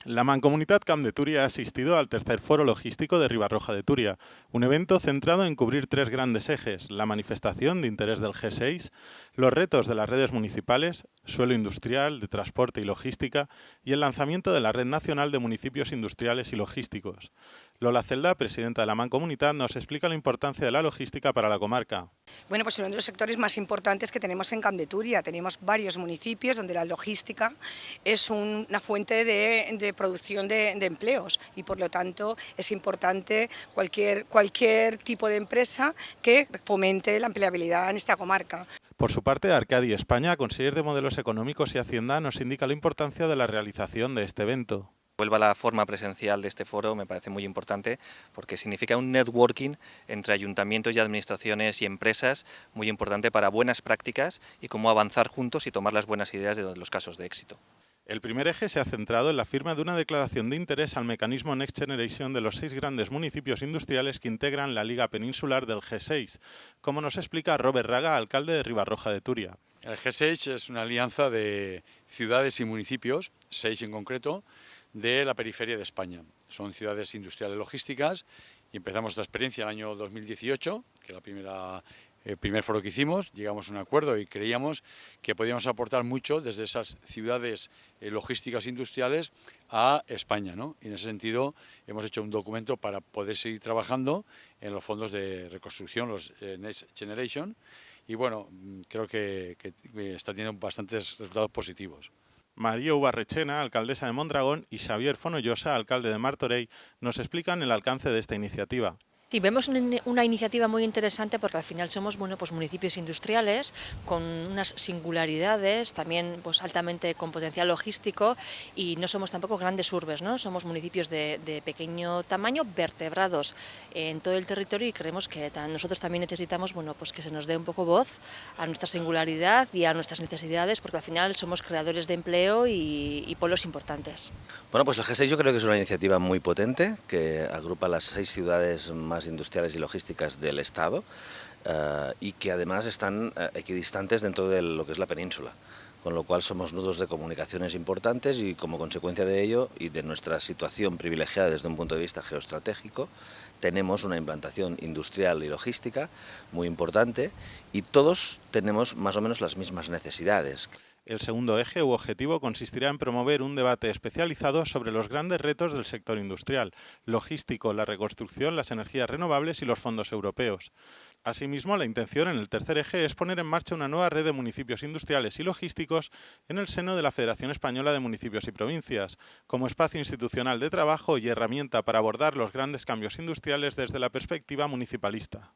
La Mancomunitat Camp de Túria ha asistido al tercer Foro Logístico de Ribarroja de Túria, un evento centrado en cubrir tres grandes ejes: la manifestación de interés del G6, los retos de las redes municipales, suelo industrial, de transporte y logística, y el lanzamiento de la Red Nacional de Municipios Industriales y Logísticos. Lola Celda, presidenta de la Mancomunitat, nos explica la importancia de la logística para la comarca. Bueno, pues uno de los sectores más importantes que tenemos en Camp de Túria. Tenemos varios municipios donde la logística es una fuente de producción de empleos y por lo tanto es importante cualquier tipo de empresa que fomente la empleabilidad en esta comarca. Por su parte, Arcadi España, conseller de Modelos Económicos y Hacienda, nos indica la importancia de la realización de este evento. Vuelva a la forma presencial de este foro me parece muy importante porque significa un networking entre ayuntamientos y administraciones y empresas muy importante para buenas prácticas y cómo avanzar juntos y tomar las buenas ideas de los casos de éxito. El primer eje se ha centrado en la firma de una declaración de interés al mecanismo Next Generation de los 6 grandes municipios industriales que integran la Liga Peninsular del G6, como nos explica Robert Raga, alcalde de Ribarroja de Túria. El G6 es una alianza de ciudades y municipios, 6 en concreto, de la periferia de España. Son ciudades industriales logísticas y empezamos esta experiencia en el año 2018, que es el primer foro que hicimos. Llegamos a un acuerdo y creíamos que podíamos aportar mucho desde esas ciudades logísticas industriales a España, ¿no? Y en ese sentido hemos hecho un documento para poder seguir trabajando en los fondos de reconstrucción, los Next Generation, y bueno, creo que está teniendo bastantes resultados positivos. María Ubarrechena, alcaldesa de Mondragón, y Xavier Fonollosa, alcalde de Martorell, nos explican el alcance de esta iniciativa. Sí, vemos una iniciativa muy interesante porque al final somos pues, municipios industriales con unas singularidades, también pues, altamente con potencial logístico y no somos tampoco grandes urbes, ¿no? Somos municipios de pequeño tamaño, vertebrados en todo el territorio y creemos que nosotros también necesitamos pues, que se nos dé un poco voz a nuestra singularidad y a nuestras necesidades porque al final somos creadores de empleo y polos importantes. Bueno, pues el G6 yo creo que es una iniciativa muy potente que agrupa las 6 ciudades más industriales y logísticas del Estado y que además están equidistantes dentro de lo que es la península, con lo cual somos nudos de comunicaciones importantes y como consecuencia de ello y de nuestra situación privilegiada desde un punto de vista geoestratégico, tenemos una implantación industrial y logística muy importante y todos tenemos más o menos las mismas necesidades. El segundo eje u objetivo consistirá en promover un debate especializado sobre los grandes retos del sector industrial, logístico, la reconstrucción, las energías renovables y los fondos europeos. Asimismo, la intención en el tercer eje es poner en marcha una nueva red de municipios industriales y logísticos en el seno de la Federación Española de Municipios y Provincias, como espacio institucional de trabajo y herramienta para abordar los grandes cambios industriales desde la perspectiva municipalista.